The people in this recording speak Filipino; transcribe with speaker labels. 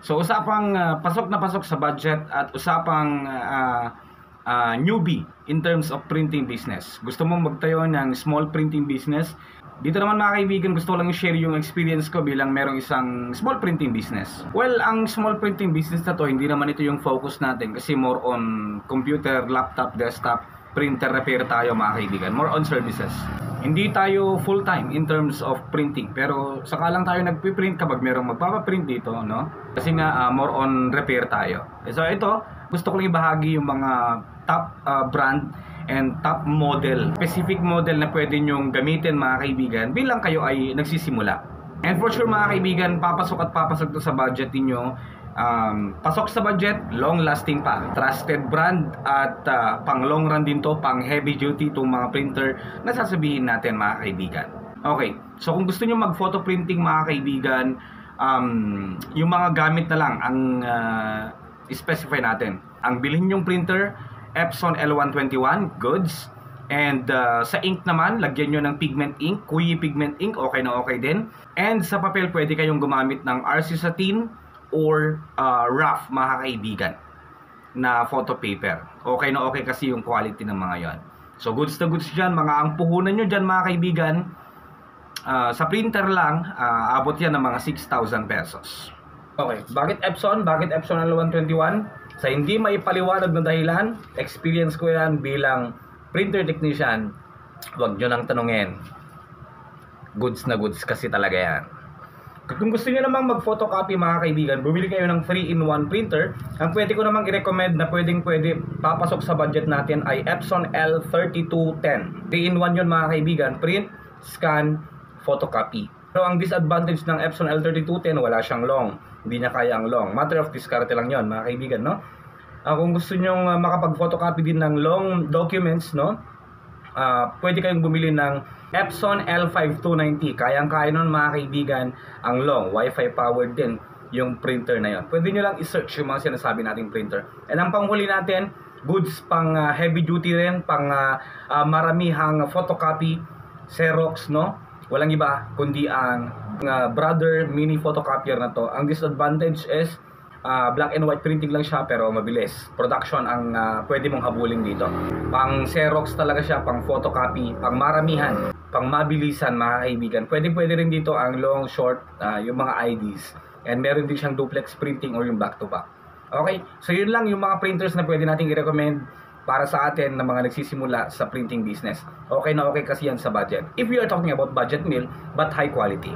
Speaker 1: So usapang pasok na pasok sa budget at usapang newbie in terms of printing business. Gusto mong magtayo ng small printing business? Dito naman mga kaibigan, gusto ko lang i-share yung experience ko bilang merong isang small printing business. Well, ang small printing business na to, hindi naman ito yung focus natin kasi more on computer, laptop, desktop, printer repair tayo mga kaibigan. More on services. Hindi tayo full-time in terms of printing, pero saka lang tayo nagpiprint kapag merong magpapaprint dito, no? Kasi nga more on repair tayo. So ito, gusto ko lang ibahagi yung mga top brand and top model, specific model na pwede nyong gamitin mga kaibigan bilang kayo ay nagsisimula. And for sure mga kaibigan, papasok at papasok to sa budget niyo. Pasok sa budget, long lasting pa, trusted brand at pang long run din to, pang heavy duty itong mga printer na sasabihin natin mga kaibigan. Okay, so kung gusto nyo mag photo printing mga kaibigan, yung mga gamit na lang ang specify natin. Ang bilhin yung printer, Epson L121 goods, and sa ink naman, lagyan nyo ng pigment ink, Kuyi pigment ink, okay na okay din. And sa papel, pwede kayong gumamit ng RC Satin or rough mga kaibigan na photo paper. Okay na okay kasi yung quality ng mga yon. So goods na goods dyan, mga ang puhunan nyo dyan mga kaibigan, sa printer lang, abot yan ng mga 6,000 pesos. Okay, bakit Epson? Bakit Epson L121? Sa hindi maipaliwanag na dahilan, experience ko yan bilang printer technician, huwag nyo nang tanungin. Goods na goods kasi talaga yan. Kung gusto niyo namang mag-photocopy mga kaibigan, bumili kayo ng 3-in-1 printer. Ang pwede ko namang i-recommend na pwede papasok sa budget natin ay Epson L3210. 3-in-1 yun mga kaibigan, print, scan, photocopy. Pero ang disadvantage ng Epson L3210, wala siyang long. Hindi niya kaya ang long. Matter of diskarte lang yun mga kaibigan, no? Kung gusto niyo makapag-photocopy din ng long documents, no? Pwede kayong bumili ng Epson L5290. Kayang-kaya nun mga kaibigan ang long, Wi-Fi powered din yung printer na yon. Pwede nyo lang i-search yung mga sinasabi nating printer. And ang panghuli natin, goods pang heavy duty rin, pang maramihang photocopy, Xerox, no? Walang iba kundi ang Brother mini photocopier na to. Ang disadvantage is black and white printing lang siya pero mabilis. Production ang pwede mong habulin dito. Pang Xerox talaga siya, pang photocopy, pang maramihan, pang mabilisan mga kaibigan. Pwede rin dito ang long, short, yung mga IDs. And meron din siyang duplex printing or yung back to back. Okay, so yun lang yung mga printers na pwede nating i-recommend para sa atin na mga nagsisimula sa printing business. Okay na okay kasi yan sa budget. If we are talking about budget meal but high quality.